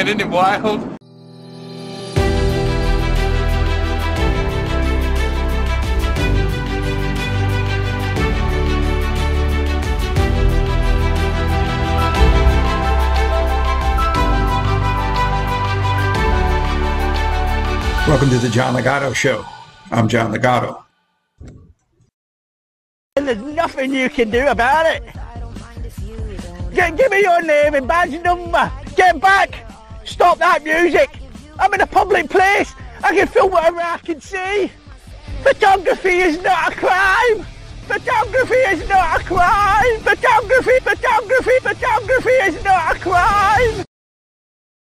man, isn't it wild? Welcome to the John Ligato Show. I'm John Ligato. And there's nothing you can do about it. Give me your name and badge number. Get back. Stop that music. I'm in a public place. I can film whatever I can see. Photography is not a crime. Photography is not a crime. Photography is not a crime.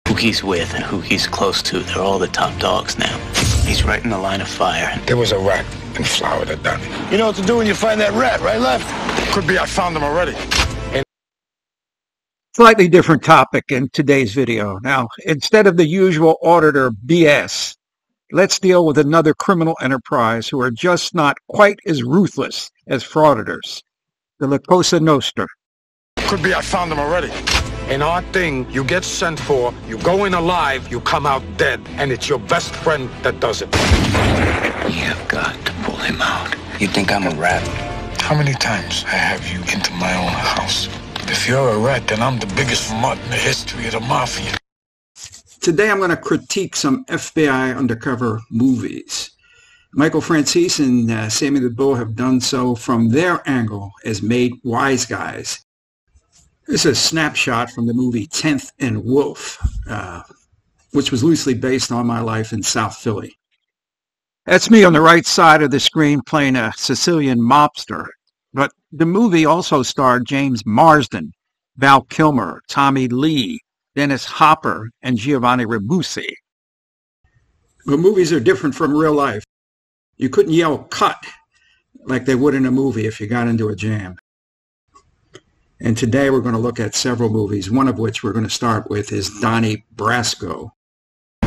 Who he's with and who he's close to, they're all the top dogs now. He's right in the line of fire. There was a rat in Florida, Donnie. You know what to do when you find that rat, right, left? Could be I found him already. Slightly different topic in today's video. Now, instead of the usual auditor BS, let's deal with another criminal enterprise who are just not quite as ruthless as frauditors. The La Cosa Nostra. Could be I found him already. In our thing, you get sent for, you go in alive, you come out dead, and it's your best friend that does it. You've got to pull him out. You think I'm a rat? How many times I have you into my own house? If you're a rat, then I'm the biggest mutt in the history of the Mafia. Today I'm going to critique some FBI undercover movies. Michael Francis and Sammy the Bull have done so from their angle as made wise guys. This is a snapshot from the movie 10th and Wolf, which was loosely based on my life in South Philly. That's me on the right side of the screen playing a Sicilian mobster. But the movie also starred James Marsden, Val Kilmer, Tommy Lee, Dennis Hopper, and Giovanni Ribisi. But movies are different from real life. You couldn't yell cut like they would in a movie if you got into a jam. And today we're going to look at several movies, one of which we're going to start with is Donnie Brasco.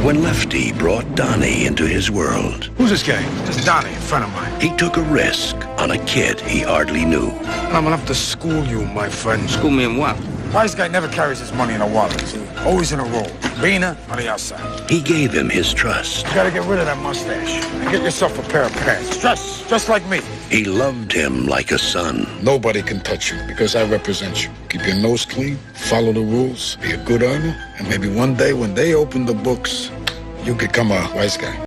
When Lefty brought Donnie into his world, Who's this guy? This is Donnie, a friend of mine. he took a risk on a kid he hardly knew. I'm gonna have to school you, my friend. School me in what? Wise guy never carries his money in a wallet, see? Always in a roll. Bina on the outside. He gave him his trust. You gotta get rid of that mustache and get yourself a pair of pants. Dress just like me. He loved him like a son. Nobody can touch you because I represent you. Keep your nose clean, follow the rules, be a good earner, and maybe one day when they open the books, you become a wise guy.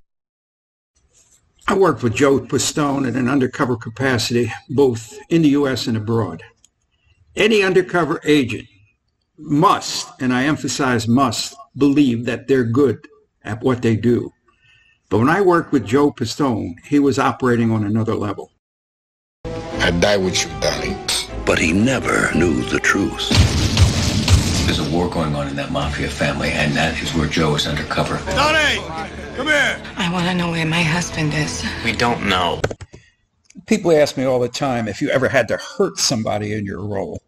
I worked with Joe Pistone in an undercover capacity, both in the U.S. and abroad. Any undercover agent must, and I emphasize must, believe that they're good at what they do. But when I worked with Joe Pistone, he was operating on another level. I die with you, Donnie. But he never knew the truth. There's a war going on in that Mafia family, and that is where Joe is undercover. Donnie, come here. I want to know where my husband is. We don't know. People ask me all the time if you ever had to hurt somebody in your role.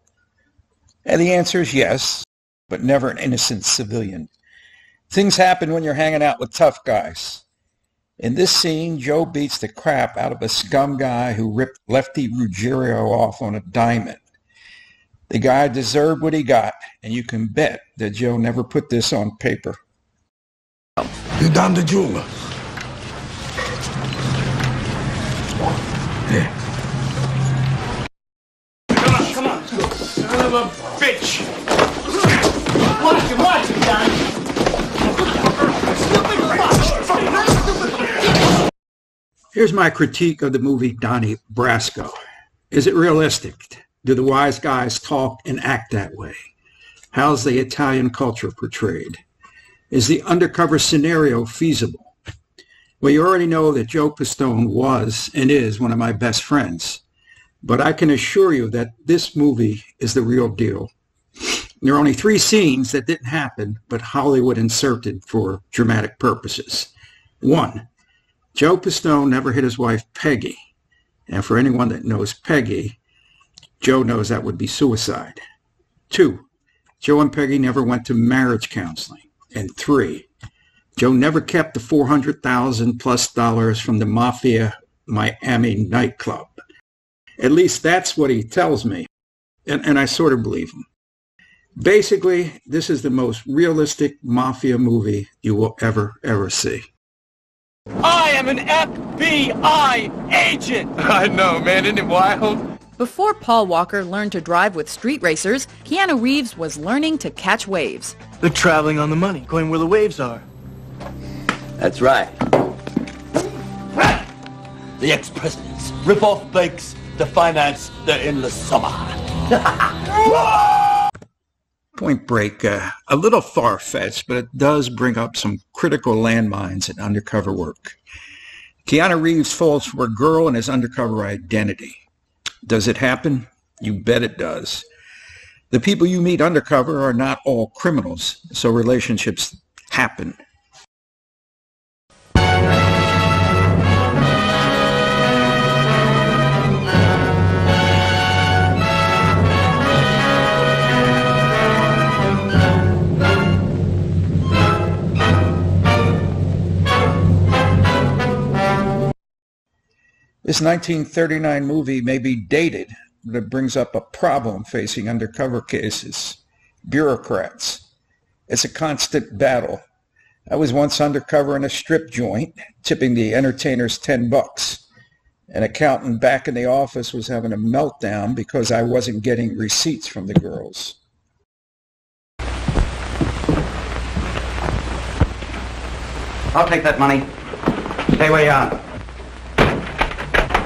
And the answer is yes, but never an innocent civilian. Things happen when you're hanging out with tough guys. In this scene, Joe beats the crap out of a scum guy who ripped Lefty Ruggiero off on a diamond. The guy deserved what he got, and you can bet that Joe never put this on paper. You Don the jeweler. Yeah. Come on. Son of a bitch. Watch it, Donnie. Here's my critique of the movie Donnie Brasco. Is it realistic? Do the wise guys talk and act that way? How's the Italian culture portrayed? Is the undercover scenario feasible? Well, you already know that Joe Pistone was and is one of my best friends. But I can assure you that this movie is the real deal. There are only 3 scenes that didn't happen, but Hollywood inserted for dramatic purposes. 1, Joe Pistone never hit his wife Peggy. And for anyone that knows Peggy, Joe knows that would be suicide. 2, Joe and Peggy never went to marriage counseling. And 3, Joe never kept the $400,000+ from the Mafia Miami nightclub. At least that's what he tells me. And I sort of believe him. Basically, this is the most realistic mafia movie you will ever see. I am an FBI agent! I know, man. Isn't it wild? Before Paul Walker learned to drive with street racers, Keanu Reeves was learning to catch waves. They're traveling on the money, going where the waves are. That's right. The ex-presidents rip off banks to finance their endless summer. Point Break, a little far-fetched, but it does bring up some critical landmines in undercover work. Keanu Reeves falls for a girl in his undercover identity. Does it happen? You bet it does. The people you meet undercover are not all criminals, so relationships happen. This 1939 movie may be dated, but it brings up a problem facing undercover cases. Bureaucrats. It's a constant battle. I was once undercover in a strip joint, tipping the entertainers $10. An accountant back in the office was having a meltdown because I wasn't getting receipts from the girls. I'll take that money. Stay where you are.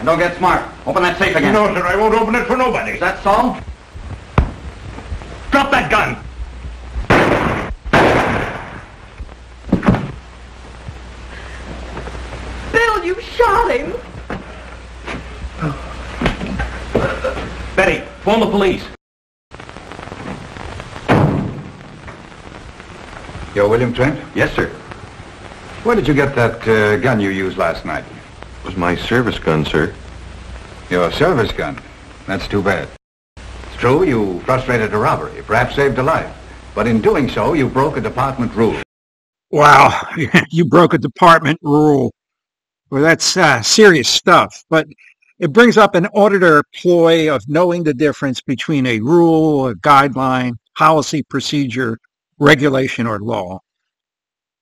Don't get smart. Open that safe again. No, sir, I won't open it for nobody. Is that so? Drop that gun! Bill, you shot him! Betty, phone the police. You're William Trent? Yes, sir. Where did you get that gun you used last night? It was my service gun, sir. Your service gun? That's too bad. It's true, you frustrated a robbery, perhaps saved a life. But in doing so, you broke a department rule. Wow, you broke a department rule. Well, that's serious stuff. But it brings up an auditor ploy of knowing the difference between a rule, a guideline, policy, procedure, regulation, or law.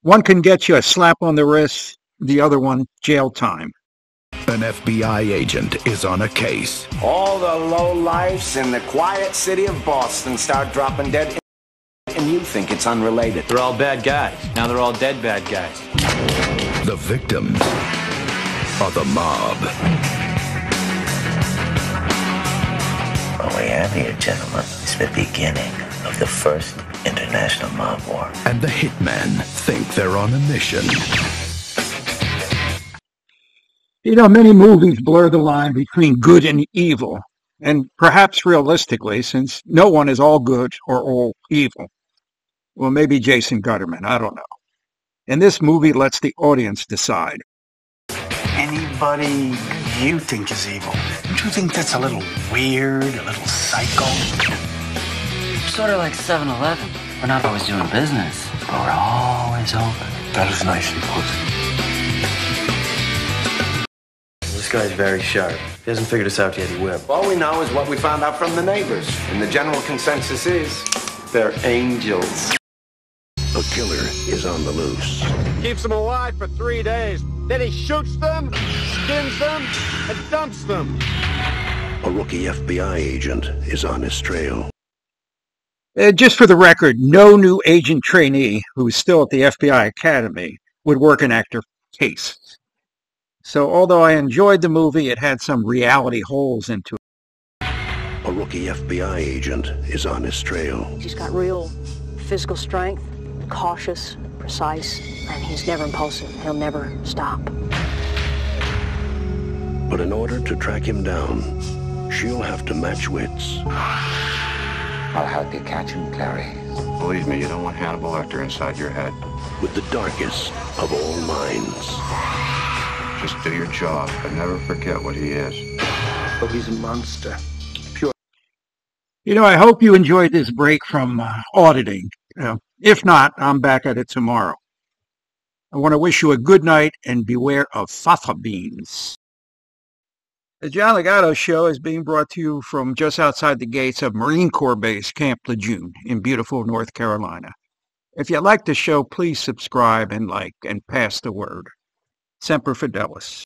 One can get you a slap on the wrist, the other one, jail time. An FBI agent is on a case. All the lowlifes in the quiet city of Boston start dropping dead, and you think it's unrelated. They're all bad guys. Now they're all dead bad guys. The victims are the mob. What we have here, gentlemen, is the beginning of the first international mob war. And the hitmen think they're on a mission. You know, many movies blur the line between good and evil, and perhaps realistically, since no one is all good or all evil. Well, maybe Jason Gutterman, I don't know. And this movie lets the audience decide. Anybody you think is evil, don't you think that's a little weird, a little psycho? Sort of like 7-Eleven. We're not always doing business, but we're always open. That is nice and close. This guy's very sharp. If he hasn't figured us out yet, he will. All we know is what we found out from the neighbors, and the general consensus is they're angels. A killer is on the loose. Keeps them alive for 3 days. Then he shoots them, skins them, and dumps them. A rookie FBI agent is on his trail. Just for the record, no new agent trainee who is still at the FBI Academy would work an actor case. So although I enjoyed the movie, it had some reality holes into it. A rookie FBI agent is on his trail. He's got real physical strength, cautious, precise, and he's never impulsive. He'll never stop. But in order to track him down, she'll have to match wits. I'll help you catch him, Clary. Believe me, you don't want Hannibal Lecter inside your head. With the darkest of all minds. Just do your job, but never forget what he is. Oh, he's a monster. Pure. You know, I hope you enjoyed this break from auditing. If not, I'm back at it tomorrow. I want to wish you a good night and beware of fafa beans. The John Ligato Show is being brought to you from just outside the gates of Marine Corps Base Camp Lejeune in beautiful North Carolina. If you like the show, please subscribe and like and pass the word. Semper Fidelis.